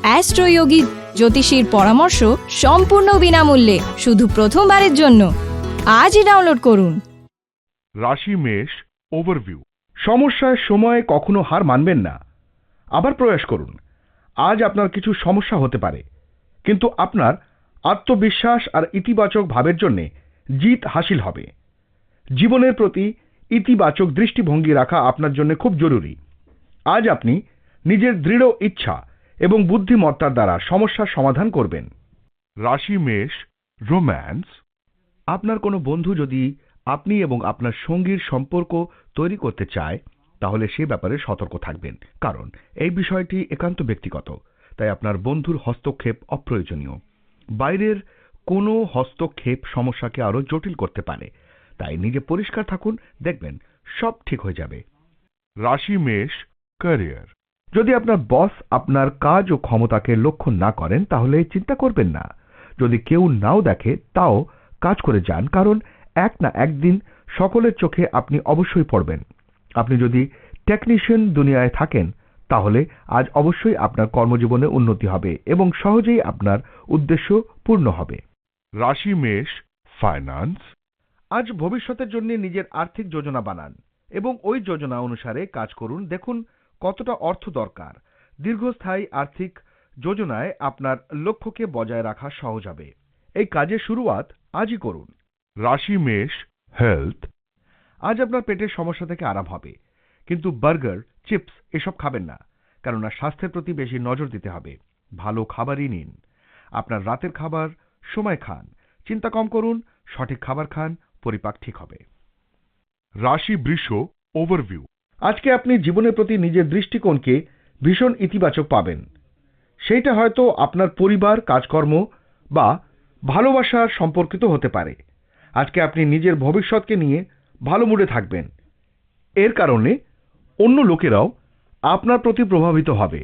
অ্যাস্ট্রোয়োগী জ্যোতিষীর পরামর্শ সম্পূর্ণ বিনামূল্যে শুধু প্রথমবারের জন্য আজই ডাউনলোড করুন। রাশি মেষ ওভারভিউ। সমস্যার সময় কখনো হার মানবেন না, আবার প্রয়াস করুন। আজ আপনার কিছু সমস্যা হতে পারে, কিন্তু আপনার আত্মবিশ্বাস আর ইতিবাচক ভাবের জন্য জিত হাসিল হবে। জীবনের প্রতি ইতিবাচক দৃষ্টিভঙ্গি রাখা আপনার জন্য খুব জরুরি। আজ আপনি নিজের দৃঢ় ইচ্ছা এবং বুদ্ধিমত্তার দ্বারা সমস্যার সমাধান করবেন। রাশি মেষ রোম্যান্স। আপনার কোনো বন্ধু যদি আপনি এবং আপনার সঙ্গীর সম্পর্ক তৈরি করতে চায়, তাহলে সে ব্যাপারে সতর্ক থাকবেন, কারণ এই বিষয়টি একান্ত ব্যক্তিগত। তাই আপনার বন্ধুর হস্তক্ষেপ অপ্রয়োজনীয়। বাইরের কোনো হস্তক্ষেপ সমস্যাকে আরো জটিল করতে পারে। তাই নিজে পরিষ্কার থাকুন, দেখবেন সব ঠিক হয়ে যাবে। রাশি মেষ ক্যারিয়ার। যদি আপনার বস আপনার কাজ ও ক্ষমতাকে লক্ষ্য না করেন, তাহলে চিন্তা করবেন না। যদি কেউ নাও দেখে, তাও কাজ করে যান, কারণ এক না একদিন সকলের চোখে আপনি অবশ্যই পড়বেন। আপনি যদি টেকনিশিয়ান দুনিয়ায় থাকেন, তাহলে আজ অবশ্যই আপনার কর্মজীবনে উন্নতি হবে এবং সহজেই আপনার উদ্দেশ্য পূর্ণ হবে। রাশি মেষ ফাইন্যান্স। আজ ভবিষ্যতের জন্য নিজের আর্থিক যোজনা বানান এবং ওই যোজনা অনুসারে কাজ করুন। দেখুন কতটা অর্থ দরকার। দীর্ঘস্থায়ী আর্থিক যোজনায় আপনার লক্ষ্যকে বজায় রাখা সহজ হবে। এই কাজের শুরুয়াত আজই করুন। রাশি মেষ হেলথ। আজ আপনার পেটের সমস্যা থেকে আরাম হবে, কিন্তু বার্গার, চিপস এসব খাবেন না, কেননা স্বাস্থ্যের প্রতি বেশি নজর দিতে হবে। ভালো খাবারই নিন। আপনার রাতের খাবার সময় খান, চিন্তা কম করুন, সঠিক খাবার খান, পরিপাক ঠিক হবে। রাশি বৃষ ওভারভিউ। আজকে আপনি জীবনের প্রতি নিজের দৃষ্টিকোণকে ভীষণ ইতিবাচক পাবেন। সেইটা হয়তো আপনার পরিবার, কাজকর্ম বা ভালোবাসার সম্পর্কিত হতে পারে। আজকে আপনি নিজের ভবিষ্যৎকে নিয়ে ভালো মুডে থাকবেন। এর কারণে অন্য লোকেরাও আপনার প্রতি প্রভাবিত হবে।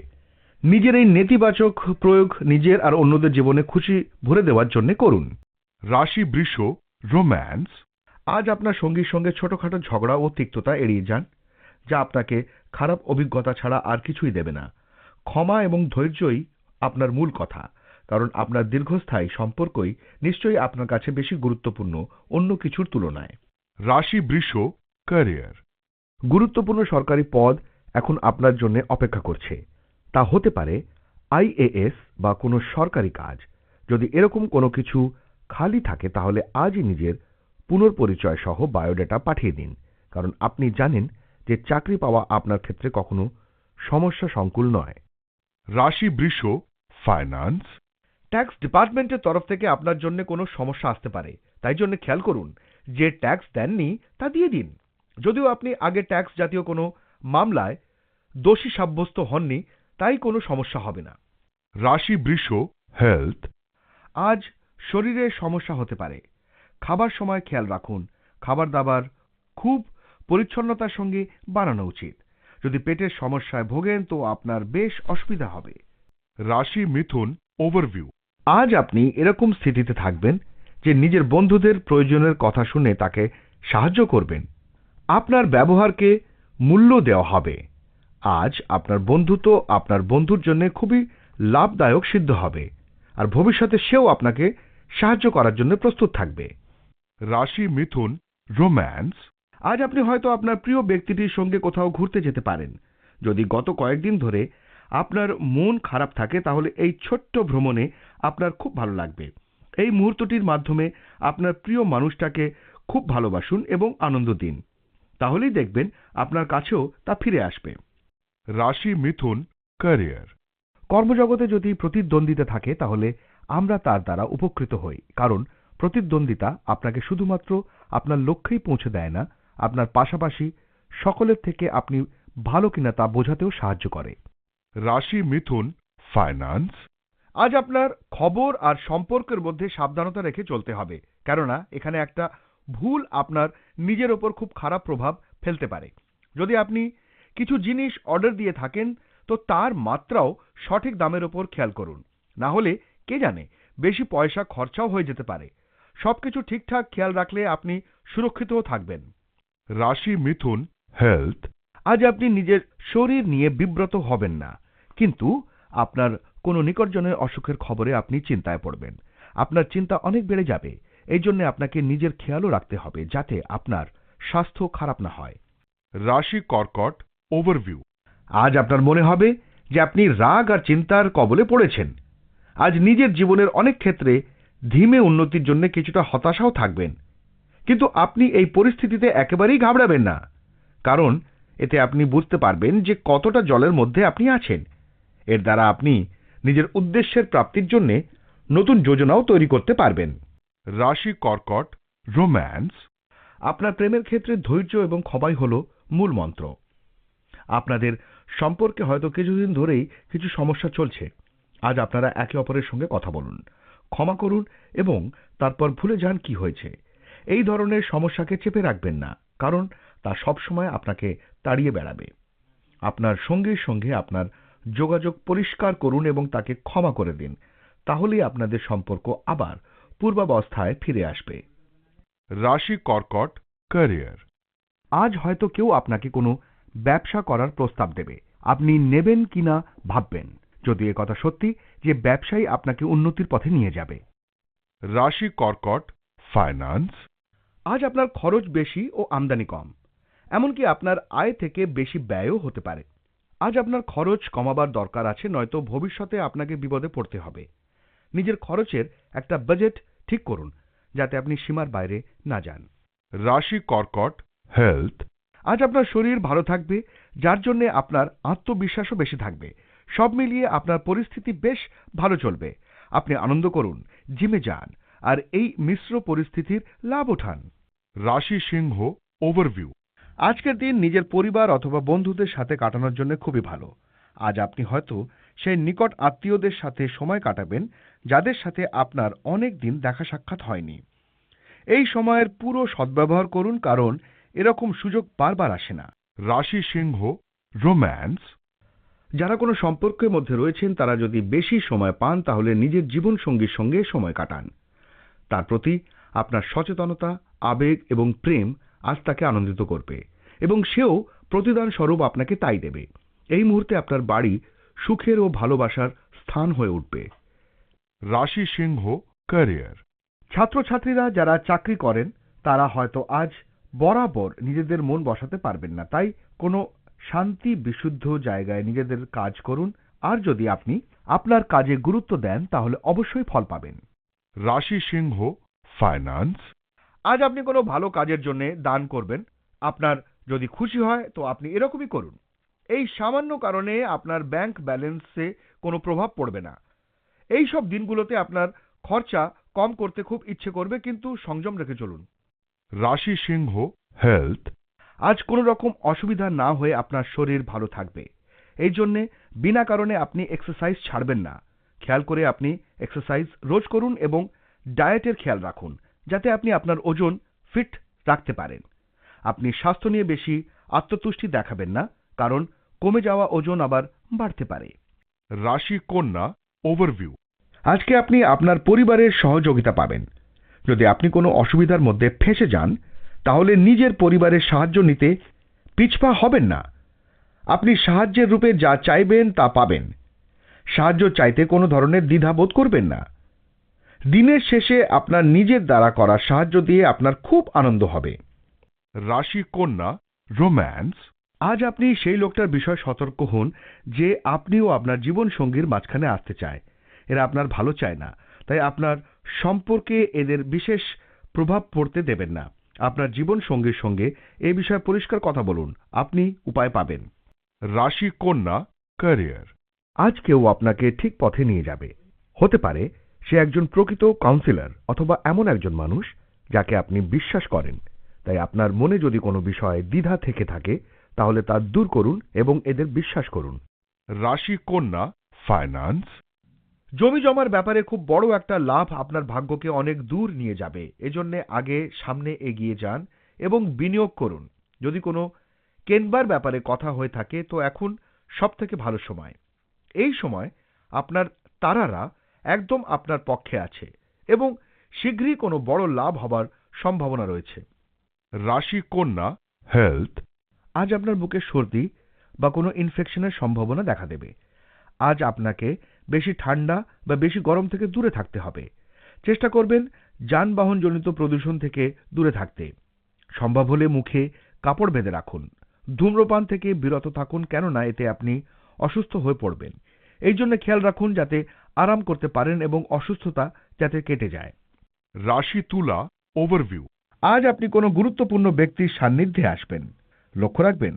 নিজের এই নেতিবাচক প্রয়োগ নিজের আর অন্যদের জীবনে খুশি ভরে দেওয়ার জন্য করুন। রাশি বৃষ রোম্যান্স। আজ আপনার সঙ্গীর সঙ্গে ছোটখাটো ঝগড়া ও তিক্ততা এড়িয়ে যান, যা আপনাকে খারাপ অভিজ্ঞতা ছাড়া আর কিছুই দেবে না। ক্ষমা এবং ধৈর্যই আপনার মূল কথা, কারণ আপনার দীর্ঘস্থায়ী সম্পর্কই নিশ্চয়ই আপনার কাছে বেশি গুরুত্বপূর্ণ অন্য কিছুর তুলনায়। রাশি বৃষ ক্যারিয়ার। গুরুত্বপূর্ণ সরকারি পদ এখন আপনার জন্য অপেক্ষা করছে। তা হতে পারে আইএএস বা কোনো সরকারি কাজ। যদি এরকম কোনো কিছু খালি থাকে, তাহলে আজই নিজের পুনর্পরিচয় সহ বায়োডাটা পাঠিয়ে দিন, কারণ আপনি জানেন যে চাকরি পাওয়া আপনার ক্ষেত্রে কখনো সমস্যা সংকুল নয়। রাশি বৃষ ফাইন্যান্স। ট্যাক্স ডিপার্টমেন্টের তরফ থেকে আপনার জন্য কোনো সমস্যা আসতে পারে, তাই জন্য খেয়াল করুন যে ট্যাক্স দেননি তা দিয়ে দিন। যদিও আপনি আগে ট্যাক্স জাতীয় কোনো মামলায় দোষী সাব্যস্ত হননি, তাই কোনো সমস্যা হবে না। রাশি বৃষ হেলথ। আজ শরীরে সমস্যা হতে পারে। খাবার সময় খেয়াল রাখুন। খাবার দাবার খুব পরিচ্ছন্নতার সঙ্গে বানানো উচিত। যদি পেটের সমস্যায় ভোগেন, তো আপনার বেশ অসুবিধা হবে। রাশি মিথুন ওভারভিউ। আজ আপনি এরকম স্থিতিতে থাকবেন যে নিজের বন্ধুদের প্রয়োজনের কথা শুনে তাকে সাহায্য করবেন। আপনার ব্যবহারকে মূল্য দেওয়া হবে। আজ আপনার বন্ধুত্ব আপনার বন্ধুর জন্য খুবই লাভদায়ক সিদ্ধ হবে, আর ভবিষ্যতে সেও আপনাকে সাহায্য করার জন্য প্রস্তুত থাকবে। রাশি মিথুন রোম্যান্স। আজ আপনি হয়তো আপনার প্রিয় ব্যক্তিটির সঙ্গে কোথাও ঘুরতে যেতে পারেন। যদি গত কয়েকদিন ধরে আপনার মন খারাপ থাকে, তাহলে এই ছোট্ট ভ্রমণে আপনার খুব ভালো লাগবে। এই মুহূর্তটির মাধ্যমে আপনার প্রিয় মানুষটাকে খুব ভালোবাসুন এবং আনন্দ দিন, তাহলেই দেখবেন আপনার কাছেও তা ফিরে আসবে। রাশি মিথুন ক্যারিয়ার। কর্মজগতে যদি প্রতিদ্বন্দ্বিতা থাকে, তাহলে আমরা তার দ্বারা উপকৃত হই, কারণ প্রতিদ্বন্দ্বিতা আপনাকে শুধুমাত্র আপনার লক্ষ্যেই পৌঁছে দেয় না, আপনার পাশাপাশি সকলের থেকে আপনি ভালো কিনা তা বোঝাতেও সাহায্য করে। রাশি মিথুন ফাইন্যান্স। আজ আপনার খবর আর সম্পর্কের মধ্যে সাবধানতা রেখে চলতে হবে, কেননা এখানে একটা ভুল আপনার নিজের ওপর খুব খারাপ প্রভাব ফেলতে পারে। যদি আপনি কিছু জিনিস অর্ডার দিয়ে থাকেন, তো তার মাত্রাও সঠিক দামের ওপর খেয়াল করুন, না হলে কে জানে বেশি পয়সা খরচাও হয়ে যেতে পারে। সবকিছু ঠিকঠাক খেয়াল রাখলে আপনি সুরক্ষিতও থাকবেন। রাশি মিথুন হেলথ। আজ আপনি নিজের শরীর নিয়ে বিব্রত হবেন না, কিন্তু আপনার কোনো নিকটজনের অসুখের খবরে আপনি চিন্তায় পড়বেন। আপনার চিন্তা অনেক বেড়ে যাবে। এই জন্য আপনাকে নিজের খেয়ালও রাখতে হবে যাতে আপনার স্বাস্থ্য খারাপ না হয়। রাশি কর্কট ওভারভিউ। আজ আপনার মনে হবে যে আপনি রাগ আর চিন্তার কবলে পড়েছেন। আজ নিজের জীবনের অনেক ক্ষেত্রে ধীমে উন্নতির জন্য কিছুটা হতাশাও থাকবেন। কিন্তু আপনি এই পরিস্থিতিতে একেবারেই ঘাবড়াবেন না, কারণ এতে আপনি বুঝতে পারবেন যে কতটা জলের মধ্যে আপনি আছেন। এর দ্বারা আপনি নিজের উদ্দেশ্যের প্রাপ্তির জন্য নতুন যোজনাও তৈরি করতে পারবেন। রাশি কর্কট রোম্যান্স। আপনার প্রেমের ক্ষেত্রে ধৈর্য এবং ক্ষমাই হল মূল মন্ত্র। আপনাদের সম্পর্কে হয়তো কিছুদিন ধরেই কিছু সমস্যা চলছে। আজ আপনারা একে অপরের সঙ্গে কথা বলুন, ক্ষমা করুন এবং তারপর ভুলে যান কি হয়েছে। এই ধরনের সমস্যাকে চেপে রাখবেন না, কারণ তা সবসময় আপনাকে তাড়িয়ে বেড়াবে। আপনার সঙ্গীর সঙ্গে আপনার যোগাযোগ পরিষ্কার করুন এবং তাকে ক্ষমা করে দিন। তাহলেই আপনাদের সম্পর্ক আবার পূর্বাবস্থায় ফিরে আসবে। রাশি কর্কট ক্যারিয়ার। আজ হয়তো কেউ আপনাকে কোনো ব্যবসা করার প্রস্তাব দেবে। আপনি নেবেন কিনা ভাববেন, যদি এ কথা সত্যি যে ব্যবসায়ী আপনাকে উন্নতির পথে নিয়ে যাবে। রাশি কর্কট ফাইন্যান্স। আজ আপনার খরচ বেশি ও আমদানি কম, এমনকি আপনার আয় থেকে বেশি ব্যয়ও হতে পারে। আজ আপনার খরচ কমাবার দরকার আছে, নয়তো ভবিষ্যতে আপনাকে বিপদে পড়তে হবে। নিজের খরচের একটা বাজেট ঠিক করুন, যাতে আপনি সীমার বাইরে না যান। রাশি কর্কট হেলথ। আজ আপনার শরীর ভালো থাকবে, যার জন্য আপনার আত্মবিশ্বাসও বেশি থাকবে। সব মিলিয়ে আপনার পরিস্থিতি বেশ ভালো চলবে। আপনি আনন্দ করুন, জিমে যান আর এই মিশ্র পরিস্থিতির লাভ উঠান। রাশি সিংহ ওভারভিউ। আজকের দিন নিজের পরিবার অথবা বন্ধুদের সাথে কাটানোর জন্য খুবই ভালো। আজ আপনি হয়তো সেই নিকট আত্মীয়দের সাথে সময় কাটাবেন যাদের সাথে আপনার অনেক দিন দেখা সাক্ষাৎ হয়নি। এই সময়ের পুরো সদ্ব্যবহার করুন, কারণ এরকম সুযোগ বারবার আসে না। রাশি সিংহ রোম্যান্স। যারা কোনো সম্পর্কের মধ্যে রয়েছেন তারা যদি বেশি সময় পান তাহলে নিজের জীবন সঙ্গীর সঙ্গে সময় কাটান। তার প্রতি আপনার সচেতনতা, আবেগ এবং প্রেম আজ তাকে আনন্দিত করবে এবং সেও প্রতিদান স্বরূপ আপনাকে তাই দেবে। এই মুহূর্তে আপনার বাড়ি সুখের ও ভালোবাসার স্থান হয়ে উঠবে। রাশি সিংহ ক্যারিয়ার। ছাত্রছাত্রীরা যারা চাকরি করেন তারা হয়তো আজ বরাবর নিজেদের মন বসাতে পারবেন না, তাই কোনো শান্তি বিশুদ্ধ জায়গায় নিজেদের কাজ করুন। আর যদি আপনি আপনার কাজে গুরুত্ব দেন তাহলে অবশ্যই ফল পাবেন। রাশি সিংহ ফাইন্যান্স। আজ আপনি কোনো ভালো কাজের জন্য দান করবেন। আপনার যদি খুশি হয় তো আপনি এরকমই করুন। এই সামান্য কারণে আপনার ব্যাংক ব্যালেন্সে কোনো প্রভাব পড়বে না। এই সব দিনগুলোতে আপনার খরচা কম করতে খুব ইচ্ছে করবে, কিন্তু সংযম রেখে চলুন। রাশি সিংহ হেলথ। আজ কোনো রকম অসুবিধা না হয়ে আপনার শরীর ভালো থাকবে। এই জন্যে বিনা কারণে আপনি এক্সারসাইজ ছাড়বেন না। খেয়াল করে আপনি এক্সারসাইজ রোজ করুন এবং ডায়েটের খেয়াল রাখুন, যাতে আপনি আপনার ওজন ফিট রাখতে পারেন। আপনি স্বাস্থ্য নিয়ে বেশি আত্মতুষ্টি দেখাবেন না, কারণ কমে যাওয়া ওজন আবার বাড়তে পারে। রাশি কন্যা ওভারভিউ। আজকে আপনি আপনার পরিবারের সহযোগিতা পাবেন। যদি আপনি কোনো অসুবিধার মধ্যে ফেঁসে যান তাহলে নিজের পরিবারের সাহায্য নিতে পিছপা হবেন না। আপনি সাহায্যের রূপে যা চাইবেন তা পাবেন। সাহায্য চাইতে কোনো ধরনের দ্বিধা বোধ করবেন না। দিনের শেষে আপনার নিজের দ্বারা করা সাহায্য দিয়ে আপনার খুব আনন্দ হবে। রাশি কন্যা রোম্যান্স। আজ আপনি সেই লোকটার বিষয়ে সতর্ক হন যে আপনিও আপনার জীবন সঙ্গীর মাঝখানে আসতে চায়। এরা আপনার ভালো চায় না, তাই আপনার সম্পর্কে এদের বিশেষ প্রভাব পড়তে দেবেন না। আপনার জীবন সঙ্গীর সঙ্গে এই বিষয়ে পরিষ্কার কথা বলুন, আপনি উপায় পাবেন। রাশি কন্যা ক্যারিয়ার। আজ কেউ আপনাকে ঠিক পথে নিয়ে যাবে। হতে পারে সে একজন প্রকৃত কাউন্সিলর অথবা এমন একজন মানুষ যাকে আপনি বিশ্বাস করেন। তাই আপনার মনে যদি কোনো বিষয়ে দ্বিধা থেকে থাকে তাহলে তা দূর করুন এবং এদের বিশ্বাস করুন। রাশি কন্যা ফাইন্যান্স। জমি জমার ব্যাপারে খুব বড় একটা লাভ আপনার ভাগ্যকে অনেক দূর নিয়ে যাবে। এজন্য আগে সামনে এগিয়ে যান এবং বিনিয়োগ করুন। যদি কোনো কেনবার ব্যাপারে কথা হয়ে থাকে তো এখন সবথেকে ভালো সময়। এই সময় আপনার তারারা একদম আপনার পক্ষে আছে এবং শীঘ্রই কোনো বড় লাভ হবার সম্ভাবনা রয়েছে। রাশি কন্যা হেলথ। আজ আপনার বুকে সর্দি বা কোনো ইনফেকশনের সম্ভাবনা দেখা দেবে। আজ আপনাকে বেশি ঠান্ডা বা বেশি গরম থেকে দূরে থাকতে হবে। চেষ্টা করবেন যানবাহনজনিত প্রদূষণ থেকে দূরে থাকতে। সম্ভব হলে মুখে কাপড় বেঁধে রাখুন। ধূম্রপান থেকে বিরত থাকুন, কেননা এতে আপনি অসুস্থ হয়ে পড়বেন। এই জন্য খেয়াল রাখুন যাতে আরাম করতে পারেন এবং অসুস্থতা যাতে কেটে যায়। রাশি তুলা ওভারভিউ। আজ আপনি কোনো গুরুত্বপূর্ণ ব্যক্তির সান্নিধ্যে আসবেন। লক্ষ্য রাখবেন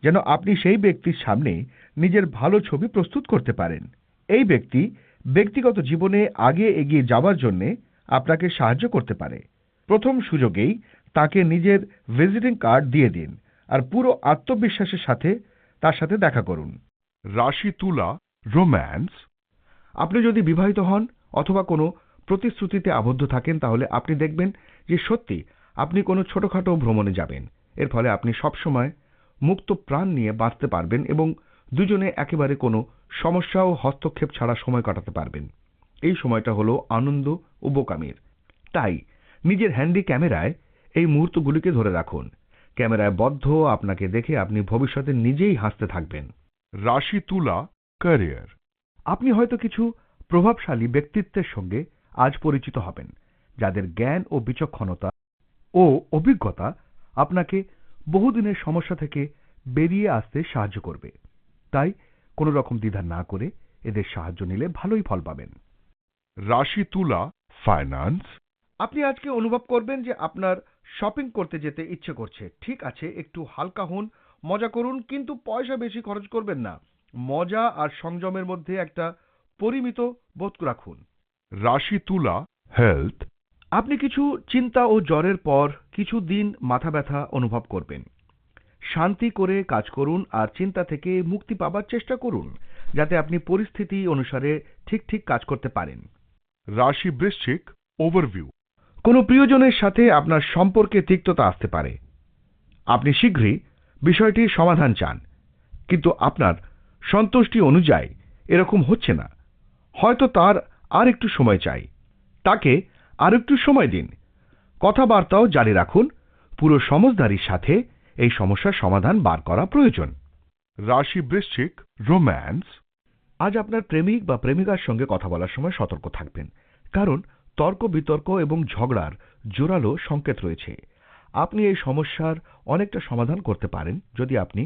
যেন আপনি সেই ব্যক্তির সামনে নিজের ভালো ছবি প্রস্তুত করতে পারেন। এই ব্যক্তি ব্যক্তিগত জীবনে আগে এগিয়ে যাওয়ার জন্য আপনাকে সাহায্য করতে পারে। প্রথম সুযোগেই তাকে নিজের ভিজিটিং কার্ড দিয়ে দিন আর পুরো আত্মবিশ্বাসের সাথে তার সাথে দেখা করুন। রাশি তুলা রোম্যান্স। আপনি যদি বিবাহিত হন অথবা কোনো প্রতিশ্রুতিতে আবদ্ধ থাকেন তাহলে আপনি দেখবেন যে সত্যি আপনি কোনো ছোটখাটো ভ্রমণে যাবেন। এর ফলে আপনি সবসময় মুক্ত প্রাণ নিয়ে বাঁচতে পারবেন এবং দুজনে একেবারে কোনো সমস্যা ও হস্তক্ষেপ ছাড়া সময় কাটাতে পারবেন। এই সময়টা হলো আনন্দ ও বোকামির। তাই নিজের হ্যান্ডি ক্যামেরায় এই মুহূর্তগুলিকে ধরে রাখুন। ক্যামেরায় বদ্ধ আপনাকে দেখে আপনি ভবিষ্যতে নিজেই হাসতে থাকবেন। রাশি তুলা ক্যারিয়ার। আপনি হয়তো কিছু প্রভাবশালী ব্যক্তিত্বের সঙ্গে আজ পরিচিত হবেন, যাদের জ্ঞান ও বিচক্ষণতা ও অভিজ্ঞতা আপনাকে বহুদিনের সমস্যা থেকে বেরিয়ে আসতে সাহায্য করবে। তাই কোনো রকম দ্বিধা না করে এদের সাহায্য নিলে ভালোই ফল পাবেন। রাশি তুলা ফাইন্যান্স। আপনি আজকে অনুভব করবেন যে আপনার শপিং করতে যেতে ইচ্ছে করছে। ঠিক আছে, একটু হালকা হন, মজা করুন, কিন্তু পয়সা বেশি খরচ করবেন না। মজা আর সংযমের মধ্যে একটা পরিমিত বোধ রাখুন। রাশি তুলা হেলথ। আপনি কিছু চিন্তা ও জ্বরের পর কিছু দিন মাথা ব্যথা অনুভব করবেন। শান্তি করে কাজ করুন আর চিন্তা থেকে মুক্তি পাবার চেষ্টা করুন, যাতে আপনি পরিস্থিতি অনুসারে ঠিক কাজ করতে পারেন। রাশি বৃশ্চিক ওভারভিউ। কোনো প্রিয়জনের সাথে আপনার সম্পর্কে তিক্ততা আসতে পারে। আপনি শীঘ্রই বিষয়টির সমাধান চান, কিন্তু আপনার সন্তুষ্টি অনুযায়ী এরকম হচ্ছে না। হয়তো তার আর একটু সময় চাই। তাকে আর একটু সময় দিন। কথাবার্তাও জারি রাখুন। পুরো সমঝদারির সাথে এই সমস্যার সমাধান বার করা প্রয়োজন। রাশি বৃশ্চিক রোম্যান্স। আজ আপনার প্রেমিক বা প্রেমিকার সঙ্গে কথা বলার সময় সতর্ক থাকবেন, কারণ তর্ক বিতর্ক এবং ঝগড়ার জোরালো সংকেত রয়েছে। আপনি এই সমস্যার অনেকটা সমাধান করতে পারেন যদি আপনি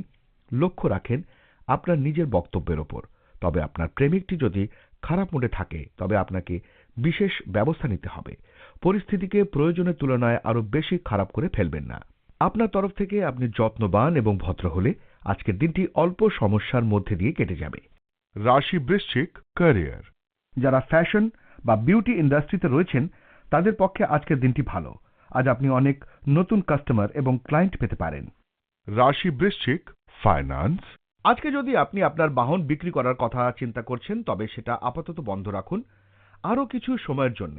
লক্ষ্য রাখেন আপনার নিজের বক্তব্যের ওপর। তবে আপনার প্রেমিকটি যদি খারাপ মুডে থাকে তবে আপনাকে বিশেষ ব্যবস্থা নিতে হবে। পরিস্থিতিকে প্রয়োজনের তুলনায় আরো বেশি খারাপ করে ফেলবেন না। আপনার তরফ থেকে আপনি যত্নবান এবং ভদ্র হলে আজকের দিনটি অল্প সমস্যার মধ্যে দিয়ে কেটে যাবে। রাশি বৃশ্চিক ক্যারিয়ার। যারা ফ্যাশন বা বিউটি ইন্ডাস্ট্রিতে রয়েছেন তাদের পক্ষে আজকের দিনটি ভালো। আজ আপনি অনেক নতুন কাস্টমার এবং ক্লায়েন্ট পেতে পারেন। রাশি বৃশ্চিক ফাইন্যান্স। আজকে যদি আপনি আপনার বাহন বিক্রি করার কথা চিন্তা করছেন তবে সেটা আপাতত বন্ধ রাখুন আরো কিছু সময়ের জন্য,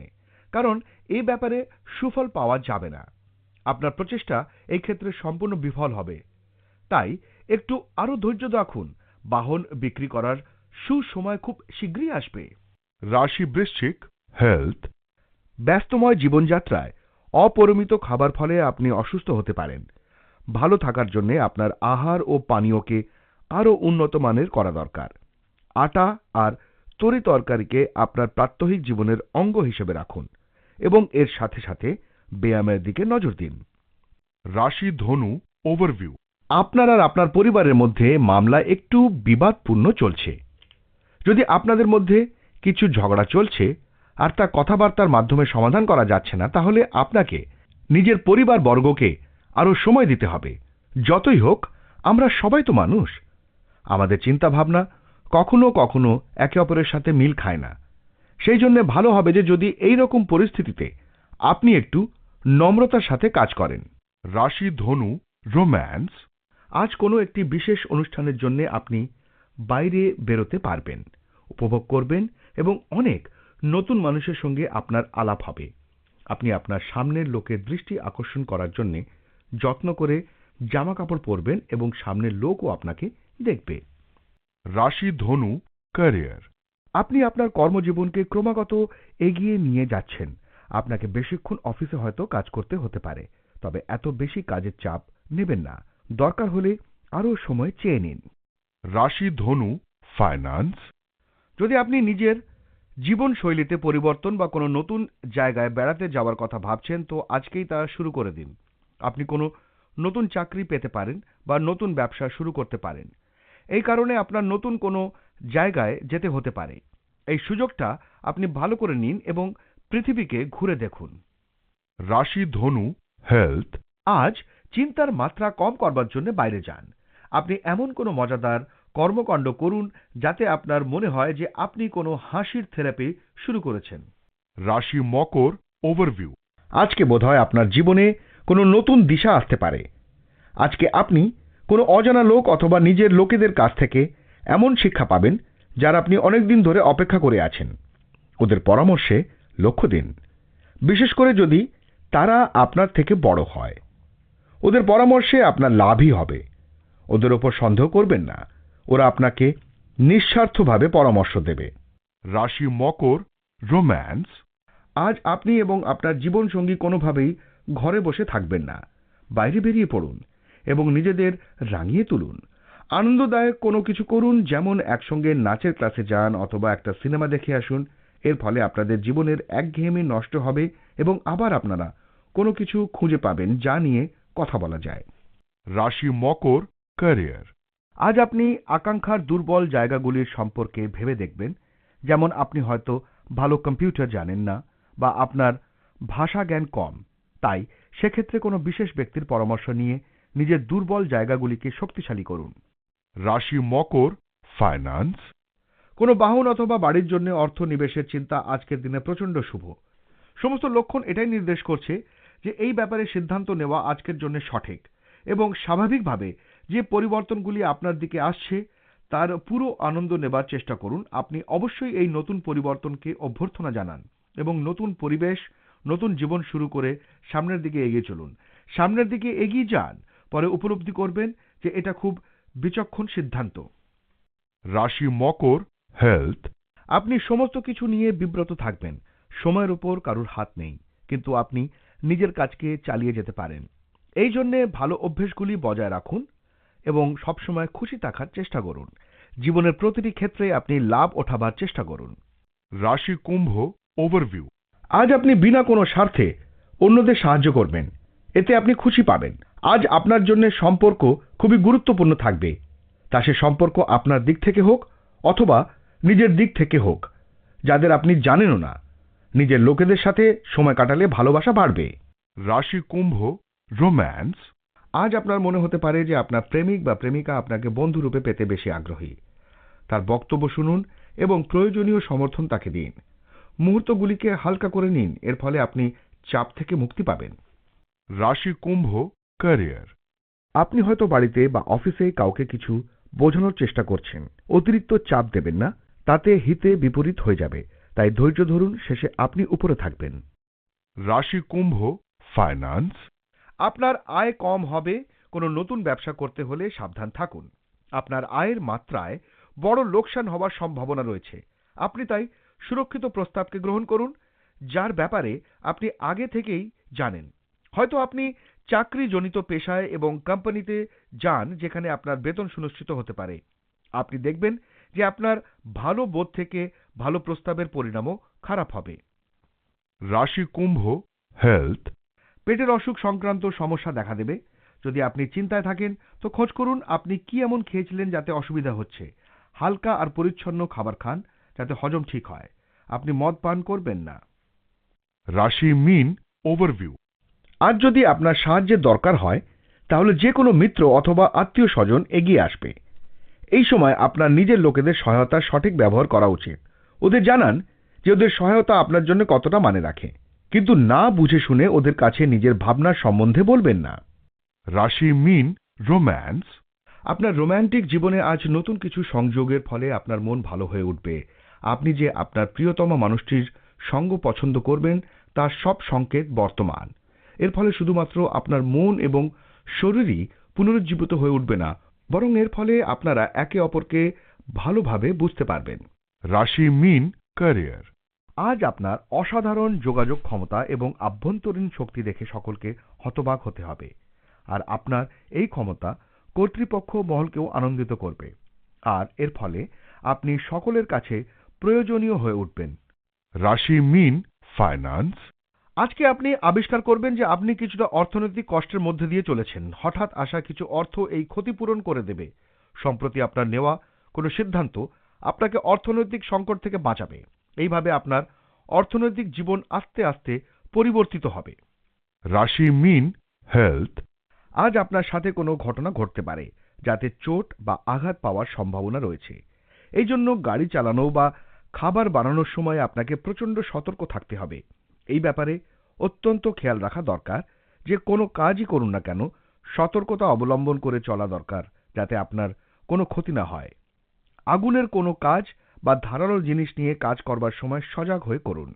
কারণ এই ব্যাপারে সুফল পাওয়া যাবে না। আপনার প্রচেষ্টা এই ক্ষেত্রে সম্পূর্ণ বিফল হবে। তাই একটু আরো ধৈর্য রাখুন। বাহন বিক্রি করার সুসময় খুব শীঘ্রই আসবে। রাশি বৃশ্চিক হেলথ। ব্যস্তময় জীবনযাত্রায় অপরিমিত খাবার ফলে আপনি অসুস্থ হতে পারেন। ভালো থাকার জন্য আপনার আহার ও পানীয়কে আরো উন্নত মানের করা দরকার। আটা আর তরিতরকারিকে আপনার প্রাত্যহিক জীবনের অঙ্গ হিসেবে রাখুন এবং এর সাথে সাথে ব্যায়ামের দিকে নজর দিন। রাশি ধনু ওভারভিউ। আপনার আর আপনার পরিবারের মধ্যে মামলা একটু বিবাদপূর্ণ চলছে। যদি আপনাদের মধ্যে কিছু ঝগড়া চলছে আর তা কথাবার্তার মাধ্যমে সমাধান করা যাচ্ছে না, তাহলে আপনাকে নিজের পরিবার বর্গকে আরো সময় দিতে হবে। যতই হোক, আমরা সবাই তো মানুষ। আমাদের চিন্তা ভাবনা কখনো কখনো একে অপরের সাথে মিল খায় না। সেই জন্য ভালো হবে যে যদি এই রকম পরিস্থিতিতে আপনি একটু নম্রতার সাথে কাজ করেন। রাশি ধনু রোম্যান্স। আজ কোনো একটি বিশেষ অনুষ্ঠানের জন্য আপনি বাইরে বেরোতে পারবেন, উপভোগ করবেন এবং অনেক নতুন মানুষের সঙ্গে আপনার আলাপ হবে। আপনি আপনার সামনের লোকের দৃষ্টি আকর্ষণ করার জন্য যত্ন করে জামা কাপড় পরবেন এবং সামনের লোকও আপনাকে দেখবে। রাশি ধনু ক্যারিয়ার। আপনি আপনার কর্মজীবনকে ক্রমাগত এগিয়ে নিয়ে যাচ্ছেন। আপনাকে বেশিক্ষণ অফিসে হয়তো কাজ করতে হতে পারে, তবে এত বেশি কাজের চাপ নেবেন না। দরকার হলে আরো সময় চেয়ে নিন। রাশি ধনু ফাইন্যান্স। যদি আপনি নিজের জীবনশৈলীতে পরিবর্তন বা কোনো নতুন জায়গায় বেড়াতে যাওয়ার কথা ভাবছেন, তো আজকেই তা শুরু করে দিন। আপনি কোনো নতুন চাকরি পেতে পারেন বা নতুন ব্যবসা শুরু করতে পারেন। এই কারণে আপনার নতুন কোনো জায়গায় যেতে হতে পারে। এই সুযোগটা আপনি ভালো করে নিন এবং পৃথিবীকে ঘুরে দেখুন। রাশি ধনু, হেলথ। আজ চিন্তার মাত্রা কম করবার জন্য বাইরে যান। আপনি এমন কোনো মজাদার কর্মকাণ্ড করুন যাতে আপনার মনে হয় যে আপনি কোনো হাসির থেরাপি শুরু করেছেন। রাশি মকর, ওভারভিউ। আজকে বোধহয় আপনার জীবনে কোনো নতুন দিশা আসতে পারে। আজকে আপনি কোনো অজানা লোক অথবা নিজের লোকেদের কাছ থেকে এমন শিক্ষা পাবেন যার আপনি অনেকদিন ধরে অপেক্ষা করে আছেন। ওদের পরামর্শে লক্ষ্য দিন, বিশেষ করে যদি তারা আপনার থেকে বড় হয়। ওদের পরামর্শে আপনার লাভই হবে। ওদের ওপর সন্দেহ করবেন না, ওরা আপনাকে নিঃস্বার্থভাবে পরামর্শ দেবে। রাশি মকর, রোম্যান্স। আজ আপনি এবং আপনার জীবনসঙ্গী কোনোভাবেই ঘরে বসে থাকবেন না। বাইরে বেরিয়ে পড়ুন এবং নিজেদের রাঙিয়ে তুলুন। আনন্দদায়ক কোনো কিছু করুন, যেমন একসঙ্গে নাচের ক্লাসে যান অথবা একটা সিনেমা দেখে আসুন। এর ফলে আপনাদের জীবনের একঘেয়েমি নষ্ট হবে এবং আবার আপনারা কোনো কিছু খুঁজে পাবেন যা নিয়ে কথা বলা যায়। রাশি মকর, ক্যারিয়ার। আজ আপনি আকাঙ্ক্ষার দুর্বল জায়গাগুলির সম্পর্কে ভেবে দেখবেন, যেমন আপনি হয়তো ভালো কম্পিউটার জানেন না বা আপনার ভাষা জ্ঞান কম। তাই সেক্ষেত্রে কোনো বিশেষ ব্যক্তির পরামর্শ নিয়ে নিজের দুর্বল জায়গাগুলিকে শক্তিশালী করুন। রাশি মকর, ফাইন্যান্স। কোনো বাহন অথবা বাড়ির জন্য অর্থ নিবেশের চিন্তা আজকের দিনে প্রচণ্ড শুভ। সমস্ত লক্ষণ এটাই নির্দেশ করছে যে এই ব্যাপারে সিদ্ধান্ত নেওয়া আজকের জন্য সঠিক এবং স্বাভাবিকভাবে যে পরিবর্তনগুলি আপনার দিকে আসছে তার পুরো আনন্দ নেবার চেষ্টা করুন। আপনি অবশ্যই এই নতুন পরিবর্তনকে অভ্যর্থনা জানান এবং নতুন পরিবেশ, নতুন জীবন শুরু করে সামনের দিকে এগিয়ে চলুন। সামনের দিকে এগিয়ে যান, পরে উপলব্ধি করবেন যে এটা খুব বিচক্ষণ সিদ্ধান্ত। রাশি মকর, হেলথ। আপনি সমস্ত কিছু নিয়ে বিব্রত থাকবেন। সময়ের উপর কারুর হাত নেই, কিন্তু আপনি নিজের কাজকে চালিয়ে যেতে পারেন। এই জন্যে ভালো অভ্যেসগুলি বজায় রাখুন এবং সবসময় খুশি থাকার চেষ্টা করুন। জীবনের প্রতিটি ক্ষেত্রে আপনি লাভ ওঠাবার চেষ্টা করুন। রাশি কুম্ভ, ওভারভিউ। আজ আপনি বিনা কোনো স্বার্থে অন্যদের সাহায্য করবেন, এতে আপনি খুশি পাবেন। আজ আপনার জন্য সম্পর্ক খুবই গুরুত্বপূর্ণ থাকবে, তা সে সম্পর্ক আপনার দিক থেকে হোক অথবা নিজের দিক থেকে হোক, যাদের আপনি জানেনও না। নিজের লোকেদের সাথে সময় কাটালে ভালোবাসা বাড়বে। রাশি কুম্ভ, রোম্যান্স। আজ আপনার মনে হতে পারে যে আপনার প্রেমিক বা প্রেমিকা আপনাকে বন্ধুরূপে পেতে বেশি আগ্রহী। তার বক্তব্য শুনুন এবং প্রয়োজনীয় সমর্থন তাকে দিন। মুহূর্তগুলিকে হালকা করে নিন, এর ফলে আপনি চাপ থেকে মুক্তি পাবেন। রাশি কুম্ভ, ক্যারিয়ার। আপনি হয়তো বাড়িতে বা অফিসে কাউকে কিছু বোঝানোর চেষ্টা করছেন। অতিরিক্ত চাপ দেবেন না, তাতে হিতে বিপরীত হয়ে যাবে। তাই ধৈর্য ধরুন, শেষে আপনি উপরে থাকবেন। রাশি কুম্ভ, ফাইন্যান্স। আপনার আয় কম হবে। কোনো নতুন ব্যবসা করতে হলে সাবধান থাকুন। আপনার আয়ের মাত্রায় বড় লোকসান হওয়ার সম্ভাবনা রয়েছে। আপনি তাই সুরক্ষিত প্রস্তাবকে গ্রহণ করুন, যার ব্যাপারে আপনি আগে থেকেই জানেন। হয়তো আপনি চাকরিজনিত পেশায় এবং কোম্পানিতে যান যেখানে আপনার বেতন সুনিশ্চিত হতে পারে। আপনি দেখবেন যে আপনার ভালো বোধ থেকে ভালো প্রস্তাবের পরিণামও খারাপ হবে। রাশি কুম্ভ, হেলথ। পেটের অসুখ সংক্রান্ত সমস্যা দেখা দেবে। যদি আপনি চিন্তায় থাকেন তো খোঁজ করুন আপনি কি এমন খেয়েছিলেন যাতে অসুবিধা হচ্ছে। হালকা আর পরিচ্ছন্ন খাবার খান যাতে হজম ঠিক হয়। আপনি মদ পান করবেন না। রাশি মীন, ওভারভিউ। আজ যদি আপনার সাহায্যের দরকার হয় তাহলে যে কোনো মিত্র অথবা আত্মীয় স্বজন এগিয়ে আসবে। এই সময় আপনার নিজের লোকেদের সহায়তার সঠিক ব্যবহার করা উচিত। ওদের জানান যে ওদের সহায়তা আপনার জন্য কতটা মানে রাখে, কিন্তু না বুঝে শুনে ওদের কাছে নিজের ভাবনার সম্বন্ধে বলবেন না। রাশি মীন, রোম্যান্স। আপনার রোম্যান্টিক জীবনে আজ নতুন কিছু সংযোগের ফলে আপনার মন ভালো হয়ে উঠবে। আপনি যে আপনার প্রিয়তম মানুষটির সঙ্গ পছন্দ করবেন তার সব সংকেত বর্তমান। এর ফলে শুধুমাত্র আপনার মন এবং শরীরই পুনরুজ্জীবিত হয়ে উঠবে না, বরং এর ফলে আপনারা একে অপরকে ভালোভাবে বুঝতে পারবেন। রাশি মীন, ক্যারিয়ার। আজ আপনার অসাধারণ যোগাযোগ ক্ষমতা এবং আভ্যন্তরীণ শক্তি দেখে সকলকে হতবাক হতে হবে, আর আপনার এই ক্ষমতা কর্তৃপক্ষ মহলকেও আনন্দিত করবে। আর এর ফলে আপনি সকলের কাছে প্রয়োজনীয় হয়ে উঠবেন। রাশি মীন, ফাইন্যান্স। আজকে আপনি আবিষ্কার করবেন যে আপনি কিছুটা অর্থনৈতিক কষ্টের মধ্যে দিয়ে চলেছেন। হঠাৎ আসা কিছু অর্থ এই ক্ষতিপূরণ করে দেবে। সম্প্রতি আপনার নেওয়া কোনো সিদ্ধান্ত আপনাকে অর্থনৈতিক সংকট থেকে বাঁচাবে। এইভাবে আপনার অর্থনৈতিক জীবন আস্তে আস্তে পরিবর্তিত হবে। রাশি মীন, হেলথ। আজ আপনার সাথে কোনো ঘটনা ঘটতে পারে যাতে চোট বা আঘাত পাওয়ার সম্ভাবনা রয়েছে। এই জন্য গাড়ি চালানো বা খাবার বানানোর সময় আপনাকে প্রচণ্ড সতর্ক থাকতে হবে। এই ব্যাপারে অত্যন্ত খেয়াল রাখা দরকার যে কোনো কাজই করুন না কেন সতর্কতা অবলম্বন করে চলা দরকার যাতে আপনার কোনো ক্ষতি না হয়। আগুনের কোনো কাজ বা ধারালো জিনিস নিয়ে কাজ করবার সময় সজাগ হয়ে করুন।